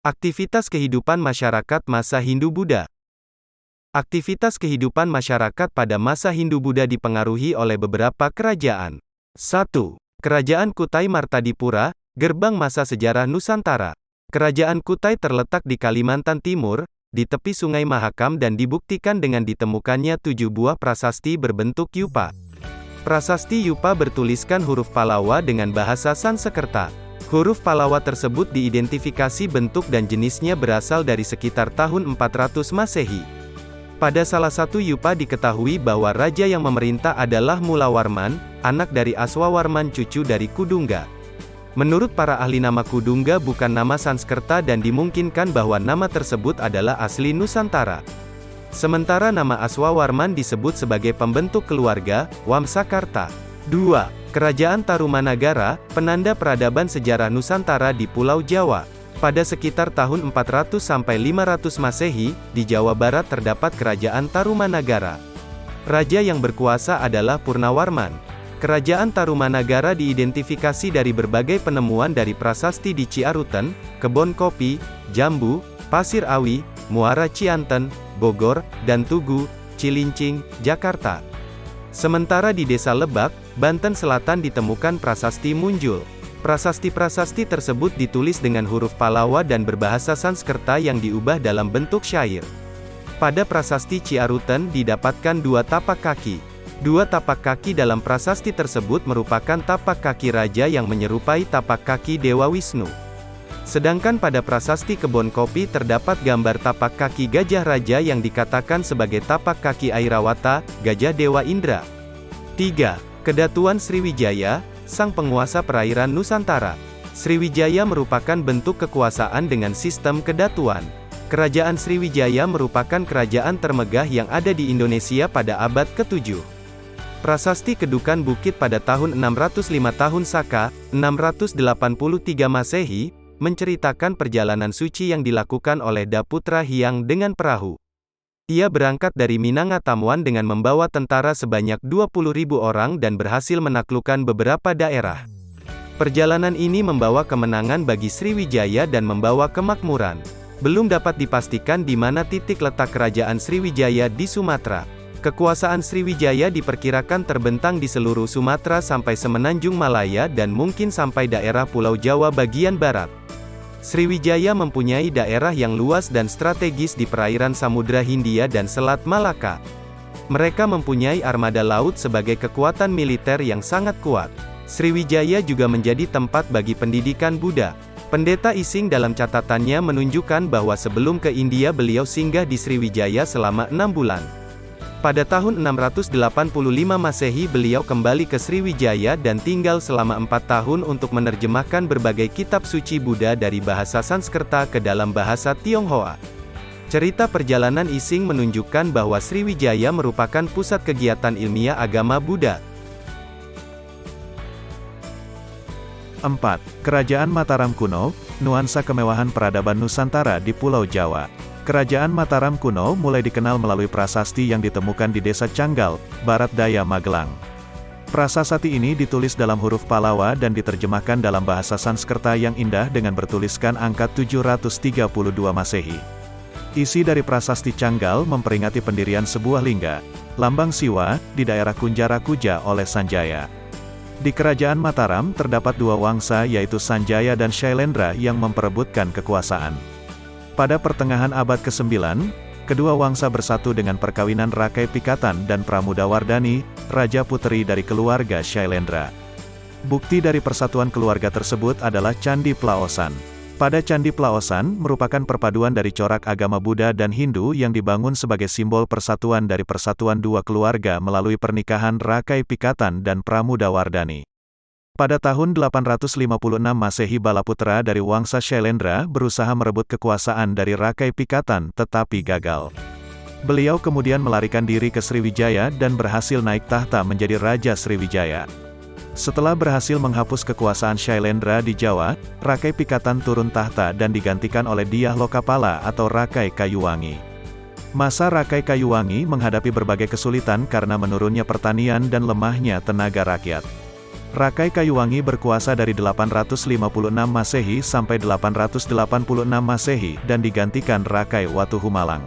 Aktivitas kehidupan masyarakat masa Hindu-Buddha. Aktivitas kehidupan masyarakat pada masa Hindu-Buddha dipengaruhi oleh beberapa kerajaan. 1. Kerajaan Kutai Martadipura, gerbang masa sejarah Nusantara. Kerajaan Kutai terletak di Kalimantan Timur, di tepi Sungai Mahakam dan dibuktikan dengan ditemukannya 7 buah prasasti berbentuk yupa. Prasasti yupa bertuliskan huruf Palawa dengan bahasa Sanskerta. Huruf Palawa tersebut diidentifikasi bentuk dan jenisnya berasal dari sekitar tahun 400 Masehi. Pada salah satu yupa diketahui bahwa raja yang memerintah adalah Mulawarman, anak dari Aswawarman cucu dari Kudungga. Menurut para ahli nama Kudungga bukan nama Sanskerta dan dimungkinkan bahwa nama tersebut adalah asli Nusantara. Sementara nama Aswawarman disebut sebagai pembentuk keluarga, Wamsakarta. 2. Kerajaan Tarumanagara, penanda peradaban sejarah Nusantara di Pulau Jawa. Pada sekitar tahun 400 sampai 500 Masehi, di Jawa Barat terdapat kerajaan Tarumanagara. Raja yang berkuasa adalah Purnawarman. Kerajaan Tarumanagara diidentifikasi dari berbagai penemuan dari prasasti di Ciaruten, Kebon Kopi, Jambu, Pasir Awi, Muara Cianten, Bogor, dan Tugu, Cilincing, Jakarta. Sementara di Desa Lebak, Banten Selatan ditemukan prasasti Munjul. Prasasti-prasasti tersebut ditulis dengan huruf Palawa dan berbahasa Sanskerta yang diubah dalam bentuk syair. Pada prasasti Ciaruten didapatkan 2 tapak kaki. 2 tapak kaki dalam prasasti tersebut merupakan tapak kaki raja yang menyerupai tapak kaki Dewa Wisnu. Sedangkan pada prasasti Kebon Kopi terdapat gambar tapak kaki gajah raja yang dikatakan sebagai tapak kaki Airawata, gajah Dewa Indra. 3. Kedatuan Sriwijaya, sang penguasa perairan Nusantara. Sriwijaya merupakan bentuk kekuasaan dengan sistem kedatuan. Kerajaan Sriwijaya merupakan kerajaan termegah yang ada di Indonesia pada abad ke-7. Prasasti Kedukan Bukit pada tahun 605 tahun Saka, 683 Masehi, menceritakan perjalanan suci yang dilakukan oleh Daputra Hyang dengan perahu. Ia berangkat dari Minangkabau dengan membawa tentara sebanyak 20.000 orang dan berhasil menaklukkan beberapa daerah. Perjalanan ini membawa kemenangan bagi Sriwijaya dan membawa kemakmuran. Belum dapat dipastikan di mana titik letak kerajaan Sriwijaya di Sumatera. Kekuasaan Sriwijaya diperkirakan terbentang di seluruh Sumatera sampai semenanjung Malaya dan mungkin sampai daerah Pulau Jawa bagian barat. Sriwijaya mempunyai daerah yang luas dan strategis di perairan Samudra Hindia dan Selat Malaka. Mereka mempunyai armada laut sebagai kekuatan militer yang sangat kuat. Sriwijaya juga menjadi tempat bagi pendidikan Buddha. Pendeta Ising dalam catatannya menunjukkan bahwa sebelum ke India beliau singgah di Sriwijaya selama 6 bulan. Pada tahun 685 Masehi beliau kembali ke Sriwijaya dan tinggal selama 4 tahun untuk menerjemahkan berbagai kitab suci Buddha dari bahasa Sanskerta ke dalam bahasa Tionghoa. Cerita perjalanan Ising menunjukkan bahwa Sriwijaya merupakan pusat kegiatan ilmiah agama Buddha. 4. Kerajaan Mataram Kuno, nuansa kemewahan peradaban Nusantara di Pulau Jawa. Kerajaan Mataram kuno mulai dikenal melalui prasasti yang ditemukan di Desa Canggal, Barat Daya Magelang. Prasasti ini ditulis dalam huruf Palawa dan diterjemahkan dalam bahasa Sanskerta yang indah dengan bertuliskan angka 732 Masehi. Isi dari prasasti Canggal memperingati pendirian sebuah lingga, lambang Siwa, di daerah Kunjara Kuja oleh Sanjaya. Di Kerajaan Mataram terdapat 2 wangsa yaitu Sanjaya dan Shailendra yang memperebutkan kekuasaan. Pada pertengahan abad ke-9, kedua wangsa bersatu dengan perkawinan Rakai Pikatan dan Pramudawardhani, raja puteri dari keluarga Shailendra. Bukti dari persatuan keluarga tersebut adalah Candi Plaosan. Pada Candi Plaosan merupakan perpaduan dari corak agama Buddha dan Hindu yang dibangun sebagai simbol persatuan dari persatuan 2 keluarga melalui pernikahan Rakai Pikatan dan Pramudawardhani. Pada tahun 856 Masehi Balaputra dari wangsa Shailendra berusaha merebut kekuasaan dari Rakai Pikatan tetapi gagal. Beliau kemudian melarikan diri ke Sriwijaya dan berhasil naik tahta menjadi Raja Sriwijaya. Setelah berhasil menghapus kekuasaan Shailendra di Jawa, Rakai Pikatan turun tahta dan digantikan oleh Dyah Lokapala atau Rakai Kayuwangi. Masa Rakai Kayuwangi menghadapi berbagai kesulitan karena menurunnya pertanian dan lemahnya tenaga rakyat. Rakai Kayuwangi berkuasa dari 856 Masehi sampai 886 Masehi dan digantikan Rakai Watuhumalang.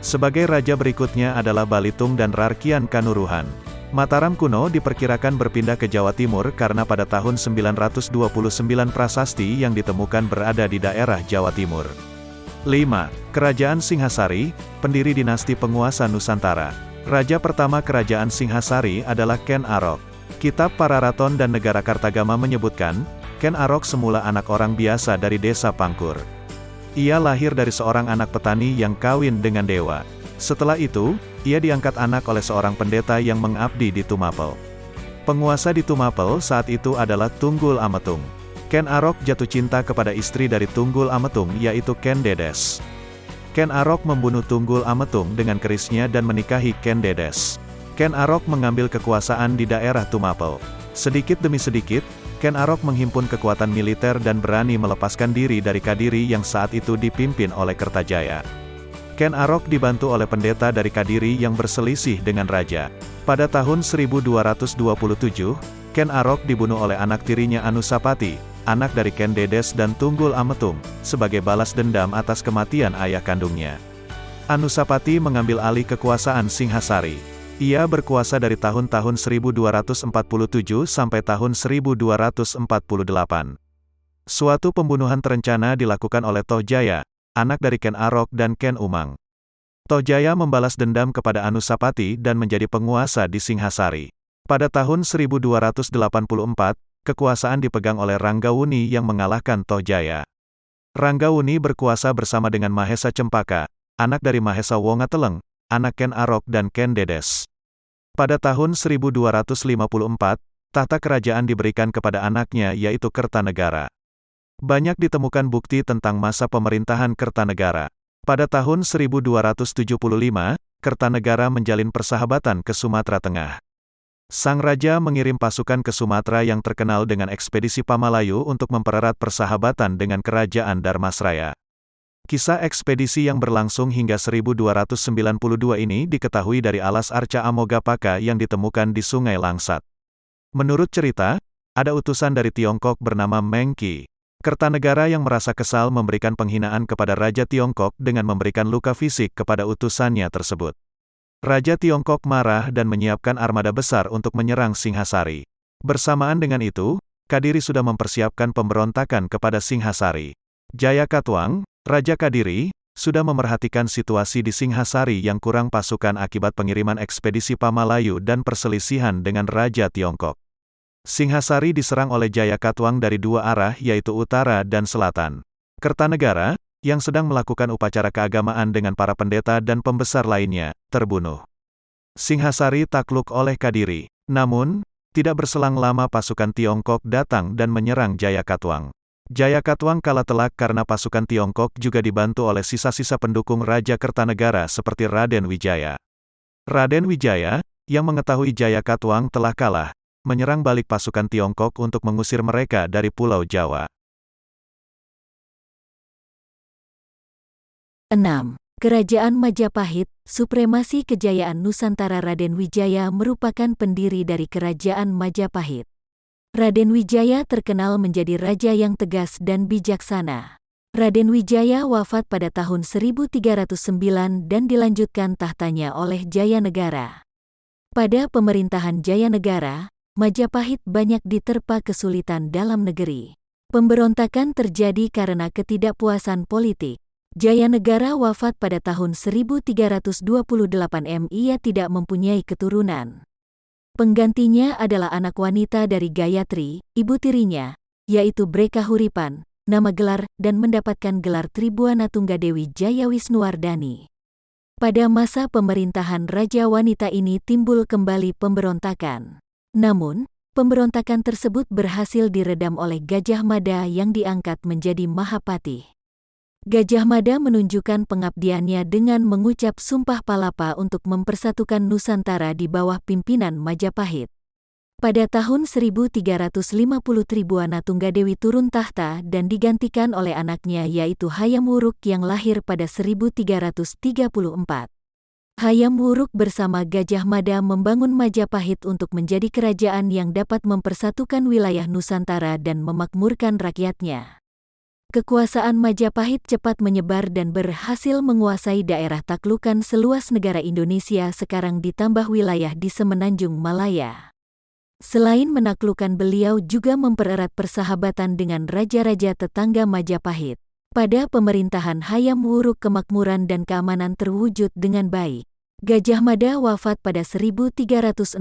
Sebagai raja berikutnya adalah Balitung dan Rarkian Kanuruhan. Mataram kuno diperkirakan berpindah ke Jawa Timur karena pada tahun 929 prasasti yang ditemukan berada di daerah Jawa Timur. 5. Kerajaan Singhasari, pendiri dinasti penguasa Nusantara. Raja pertama Kerajaan Singhasari adalah Ken Arok. Kitab Pararaton dan Negara Kartagama menyebutkan, Ken Arok semula anak orang biasa dari desa Pangkur. Ia lahir dari seorang anak petani yang kawin dengan dewa. Setelah itu, ia diangkat anak oleh seorang pendeta yang mengabdi di Tumapel. Penguasa di Tumapel saat itu adalah Tunggul Ametung. Ken Arok jatuh cinta kepada istri dari Tunggul Ametung yaitu Ken Dedes. Ken Arok membunuh Tunggul Ametung dengan kerisnya dan menikahi Ken Dedes. Ken Arok mengambil kekuasaan di daerah Tumapel. Sedikit demi sedikit, Ken Arok menghimpun kekuatan militer dan berani melepaskan diri dari Kadiri yang saat itu dipimpin oleh Kertajaya. Ken Arok dibantu oleh pendeta dari Kadiri yang berselisih dengan raja. Pada tahun 1227, Ken Arok dibunuh oleh anak tirinya Anusapati, anak dari Ken Dedes dan Tunggul Ametung, sebagai balas dendam atas kematian ayah kandungnya. Anusapati mengambil alih kekuasaan Singhasari. Ia berkuasa dari tahun-tahun 1247 sampai tahun 1248. Suatu pembunuhan terencana dilakukan oleh Tohjaya, anak dari Ken Arok dan Ken Umang. Tohjaya membalas dendam kepada Anusapati dan menjadi penguasa di Singhasari. Pada tahun 1284, kekuasaan dipegang oleh Ranggawuni yang mengalahkan Tohjaya. Ranggawuni berkuasa bersama dengan Mahesa Cempaka, anak dari Mahesa Wongateleng, anak Ken Arok dan Ken Dedes. Pada tahun 1254, tahta kerajaan diberikan kepada anaknya yaitu Kertanegara. Banyak ditemukan bukti tentang masa pemerintahan Kertanegara. Pada tahun 1275, Kertanegara menjalin persahabatan ke Sumatera Tengah. Sang raja mengirim pasukan ke Sumatera yang terkenal dengan ekspedisi Pamalayu untuk mempererat persahabatan dengan kerajaan Dharmasraya. Kisah ekspedisi yang berlangsung hingga 1292 ini diketahui dari alas arca Amogapaka yang ditemukan di Sungai Langsat. Menurut cerita, ada utusan dari Tiongkok bernama Mengki. Kertanegara yang merasa kesal memberikan penghinaan kepada Raja Tiongkok dengan memberikan luka fisik kepada utusannya tersebut. Raja Tiongkok marah dan menyiapkan armada besar untuk menyerang Singhasari. Bersamaan dengan itu, Kadiri sudah mempersiapkan pemberontakan kepada Singhasari. Jayakatwang, Raja Kadiri, sudah memerhatikan situasi di Singhasari yang kurang pasukan akibat pengiriman ekspedisi Pamalayu dan perselisihan dengan Raja Tiongkok. Singhasari diserang oleh Jayakatwang dari dua arah yaitu utara dan selatan. Kertanegara, yang sedang melakukan upacara keagamaan dengan para pendeta dan pembesar lainnya, terbunuh. Singhasari takluk oleh Kadiri. Namun, tidak berselang lama pasukan Tiongkok datang dan menyerang Jayakatwang. Jayakatwang kalah telak karena pasukan Tiongkok juga dibantu oleh sisa-sisa pendukung Raja Kertanegara seperti Raden Wijaya. Raden Wijaya, yang mengetahui Jayakatwang telah kalah, menyerang balik pasukan Tiongkok untuk mengusir mereka dari Pulau Jawa. 6. Kerajaan Majapahit, supremasi kejayaan Nusantara. Raden Wijaya merupakan pendiri dari Kerajaan Majapahit. Raden Wijaya terkenal menjadi raja yang tegas dan bijaksana. Raden Wijaya wafat pada tahun 1309 dan dilanjutkan tahtanya oleh Jayanegara. Pada pemerintahan Jayanegara, Majapahit banyak diterpa kesulitan dalam negeri. Pemberontakan terjadi karena ketidakpuasan politik. Jayanegara wafat pada tahun 1328 Ia tidak mempunyai keturunan. Penggantinya adalah anak wanita dari Gayatri, ibu tirinya, yaitu Brekahuripan, nama gelar, dan mendapatkan gelar Tribuana Tunggadewi Jayawisnuwardani. Pada masa pemerintahan Raja Wanita ini timbul kembali pemberontakan. Namun, pemberontakan tersebut berhasil diredam oleh Gajah Mada yang diangkat menjadi Mahapatih. Gajah Mada menunjukkan pengabdiannya dengan mengucap sumpah palapa untuk mempersatukan Nusantara di bawah pimpinan Majapahit. Pada tahun 1350 Tribuana Tunggadewi turun tahta dan digantikan oleh anaknya yaitu Hayam Wuruk yang lahir pada 1334. Hayam Wuruk bersama Gajah Mada membangun Majapahit untuk menjadi kerajaan yang dapat mempersatukan wilayah Nusantara dan memakmurkan rakyatnya. Kekuasaan Majapahit cepat menyebar dan berhasil menguasai daerah taklukan seluas negara Indonesia sekarang ditambah wilayah di Semenanjung Malaya. Selain menaklukkan, beliau juga mempererat persahabatan dengan raja-raja tetangga Majapahit. Pada pemerintahan Hayam Wuruk, kemakmuran dan keamanan terwujud dengan baik. Gajah Mada wafat pada 1364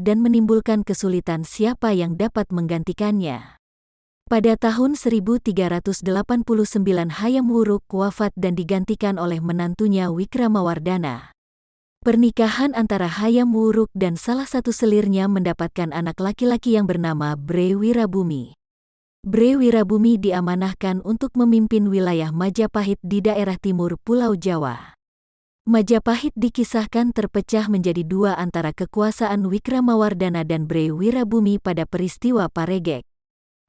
dan menimbulkan kesulitan siapa yang dapat menggantikannya. Pada tahun 1389 Hayam Wuruk wafat dan digantikan oleh menantunya Wikramawardhana. Pernikahan antara Hayam Wuruk dan salah satu selirnya mendapatkan anak laki-laki yang bernama Bre Wirabumi. Bre Wirabumi diamanahkan untuk memimpin wilayah Majapahit di daerah timur Pulau Jawa. Majapahit dikisahkan terpecah menjadi dua antara kekuasaan Wikramawardhana dan Bre Wirabumi pada peristiwa Paregrek.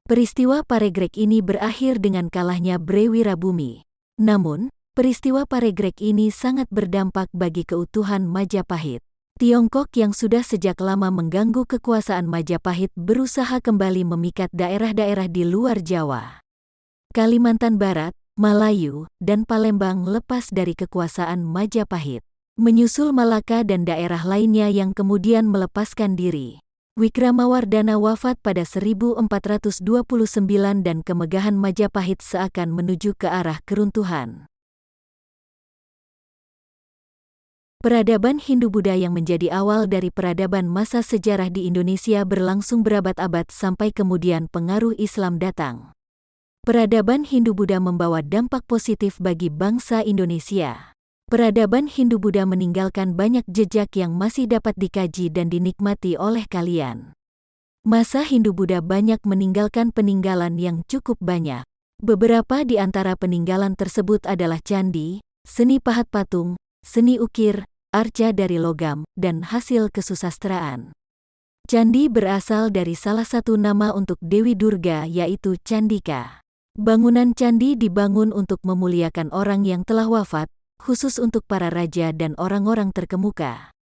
Peristiwa Paregrek ini berakhir dengan kalahnya Bre Wirabumi. Namun, peristiwa Paregrek ini sangat berdampak bagi keutuhan Majapahit. Tiongkok yang sudah sejak lama mengganggu kekuasaan Majapahit berusaha kembali memikat daerah-daerah di luar Jawa. Kalimantan Barat, Melayu, dan Palembang lepas dari kekuasaan Majapahit. Menyusul Malaka dan daerah lainnya yang kemudian melepaskan diri. Wikramawardhana wafat pada 1429 dan kemegahan Majapahit seakan menuju ke arah keruntuhan. Peradaban Hindu-Buddha yang menjadi awal dari peradaban masa sejarah di Indonesia berlangsung berabad-abad sampai kemudian pengaruh Islam datang. Peradaban Hindu-Buddha membawa dampak positif bagi bangsa Indonesia. Peradaban Hindu-Buddha meninggalkan banyak jejak yang masih dapat dikaji dan dinikmati oleh kalian. Masa Hindu-Buddha banyak meninggalkan peninggalan yang cukup banyak. Beberapa di antara peninggalan tersebut adalah candi, seni pahat patung, seni ukir, arca dari logam, dan hasil kesusastraan. Candi berasal dari salah satu nama untuk Dewi Durga, yaitu Candika. Bangunan candi dibangun untuk memuliakan orang yang telah wafat, khusus untuk para raja dan orang-orang terkemuka.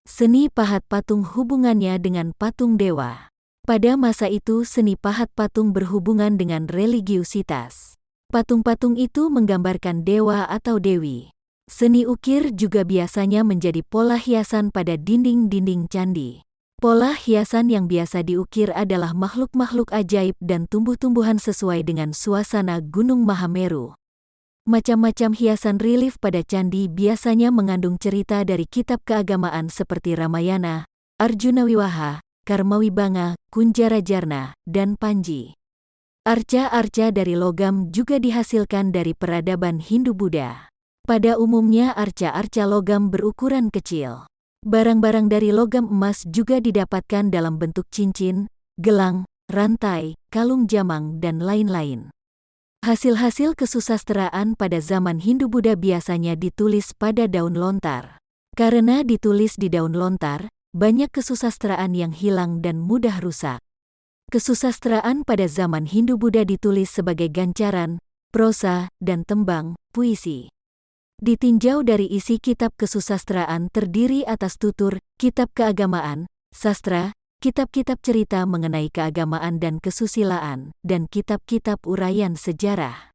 Seni pahat patung hubungannya dengan patung dewa. Pada masa itu seni pahat patung berhubungan dengan religiusitas. Patung-patung itu menggambarkan dewa atau dewi. Seni ukir juga biasanya menjadi pola hiasan pada dinding-dinding candi. Pola hiasan yang biasa diukir adalah makhluk-makhluk ajaib dan tumbuh-tumbuhan sesuai dengan suasana Gunung Mahameru. Macam-macam hiasan relief pada candi biasanya mengandung cerita dari kitab keagamaan seperti Ramayana, Arjuna Wiwaha, Karmawibanga, Kunjarajarna, dan Panji. Arca-arca dari logam juga dihasilkan dari peradaban Hindu-Buddha. Pada umumnya arca-arca logam berukuran kecil. Barang-barang dari logam emas juga didapatkan dalam bentuk cincin, gelang, rantai, kalung jamang, dan lain-lain. Hasil-hasil kesusastraan pada zaman Hindu-Buddha biasanya ditulis pada daun lontar. Karena ditulis di daun lontar, banyak kesusastraan yang hilang dan mudah rusak. Kesusastraan pada zaman Hindu-Buddha ditulis sebagai gancaran, prosa, dan tembang, puisi. Ditinjau dari isi kitab kesusastraan terdiri atas tutur, kitab keagamaan, sastra, kitab-kitab cerita mengenai keagamaan dan kesusilaan, dan kitab-kitab uraian sejarah.